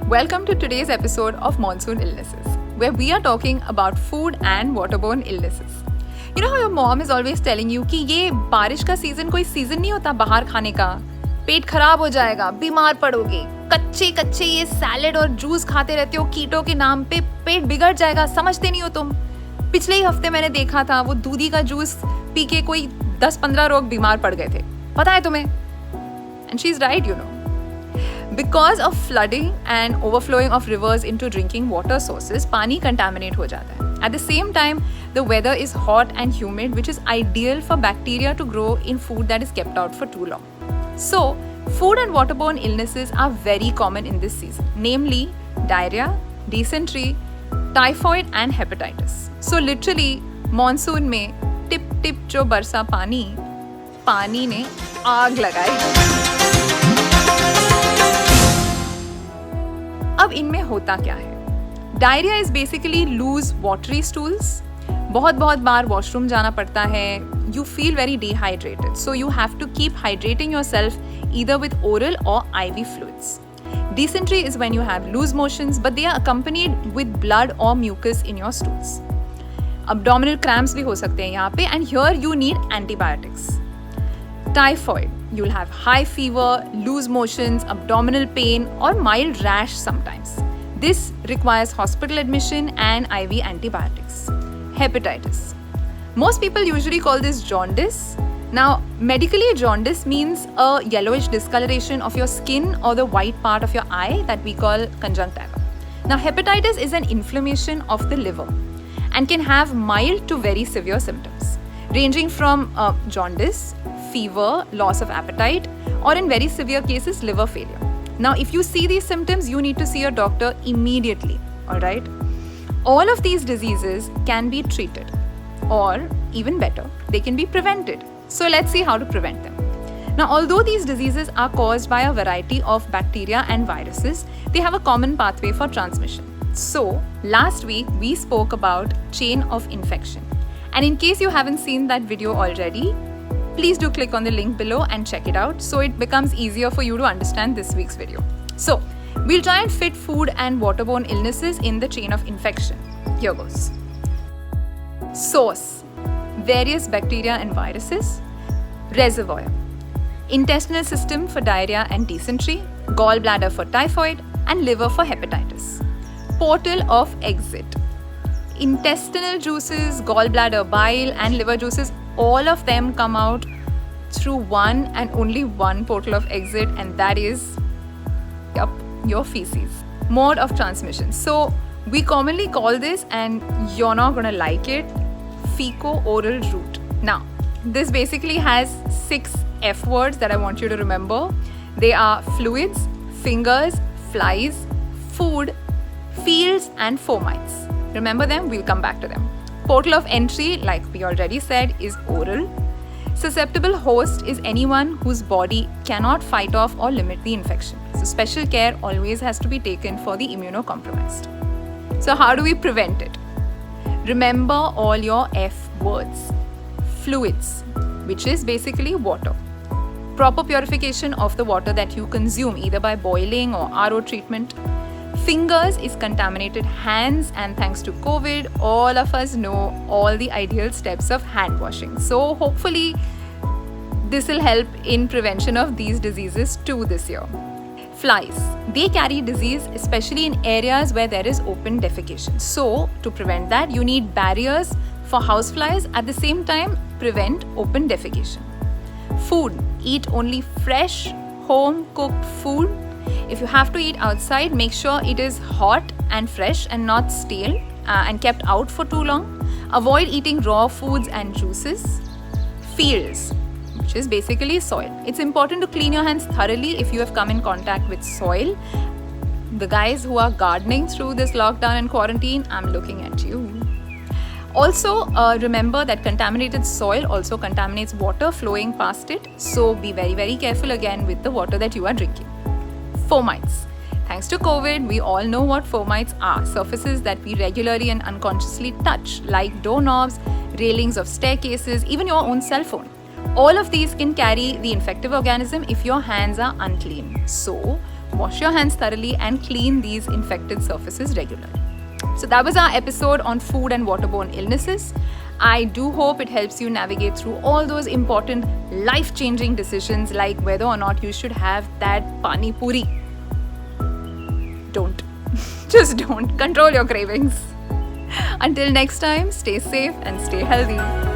Welcome to today's episode of Monsoon Illnesses, where we are talking about food and waterborne illnesses. You know how your mom is always telling you कि ये बारिश का season कोई season नहीं होता बाहर खाने का, पेट खराब हो जाएगा, बीमार पड़ोगे, कच्चे कच्चे ये सैलेड और जूस खाते रहते हो कीटो के नाम पे, पेट बिगड़ जाएगा, समझते नहीं हो तुम. पिछले ही हफ्ते मैंने देखा था वो दूधी का जूस पी के कोई 10-15 लोग बीमार पड़ गए थे, पता है तुम्हें? And she's right, you know. Because of flooding and overflowing of rivers into drinking water sources, पानी contaminate हो जाता है. At the same time, the weather is hot and humid, which is ideal for bacteria to grow in food that is kept out for too long. So, food and waterborne illnesses are very common in this season, namely diarrhea, dysentery, typhoid and hepatitis. So literally, monsoon में tip tip जो बरसा पानी ने आग लगाई. अब इनमें होता क्या है? Diarrhoea is basically loose watery stools. बहुत बार वॉशरूम जाना पड़ता है. You feel very dehydrated, so you have to keep hydrating yourself either with oral or IV fluids. Dysentery is when you have loose motions, but they are accompanied with blood or mucus in your stools. Abdominal cramps भी हो सकते हैं यहाँ पे, and here you need antibiotics. Typhoid, you'll have high fever, loose motions, abdominal pain or mild rash sometimes. This requires hospital admission and IV antibiotics. Hepatitis. Most people usually call this jaundice. Now, medically jaundice means a yellowish discoloration of your skin or the white part of your eye that we call conjunctiva. Now, hepatitis is an inflammation of the liver and can have mild to very severe symptoms, ranging from jaundice, fever, loss of appetite, or in very severe cases, liver failure. Now, if you see these symptoms, you need to see a doctor immediately, alright? All of these diseases can be treated, or even better, they can be prevented. So let's see how to prevent them. Now, although these diseases are caused by a variety of bacteria and viruses, they have a common pathway for transmission. So, last week we spoke about chain of infection. And in case you haven't seen that video already, please do click on the link below and check it out so it becomes easier for you to understand this week's video. So, we'll try and fit food and waterborne illnesses in the chain of infection. Here goes. Source: various bacteria and viruses. Reservoir: intestinal system for diarrhea and dysentery, gallbladder for typhoid, and liver for hepatitis. Portal of exit: intestinal juices, gallbladder bile, and liver juices, all of them come out through one and only one portal of exit, and that is, your feces. Mode of transmission. So we commonly call this, and you're not gonna like it, fecal-oral route. Now, this basically has 6 F words that I want you to remember. They are fluids, fingers, flies, food, fields, and fomites. Remember them? We'll come back to them. Portal of entry, like we already said, is oral. Susceptible host is anyone whose body cannot fight off or limit the infection. So special care always has to be taken for the immunocompromised. So how do we prevent it? Remember all your F words. Fluids, which is basically water. Proper purification of the water that you consume, either by boiling or RO treatment. Fingers is contaminated hands, and thanks to COVID, all of us know all the ideal steps of hand washing. So hopefully this will help in prevention of these diseases too this year. Flies, they carry disease especially in areas where there is open defecation. So to prevent that, you need barriers for houseflies, at the same time prevent open defecation. Food, eat only fresh, home cooked food. If you have to eat outside, make sure it is hot and fresh and not stale and kept out for too long. Avoid eating raw foods and juices. Fields, which is basically soil. It's important to clean your hands thoroughly if you have come in contact with soil. The guys who are gardening through this lockdown and quarantine, I'm looking at you. Also, remember that contaminated soil also contaminates water flowing past it. So be very careful again with the water that you are drinking. Fomites. Thanks to COVID, we all know what fomites are. Surfaces that we regularly and unconsciously touch, like doorknobs, railings of staircases, even your own cell phone. All of these can carry the infective organism if your hands are unclean. So, Wash your hands thoroughly and clean these infected surfaces regularly. So that was our episode on food and waterborne illnesses. I do hope it helps you navigate through all those important life-changing decisions like whether or not you should have that pani puri. Don't. Just don't. Control your cravings. Until next time, stay safe and stay healthy.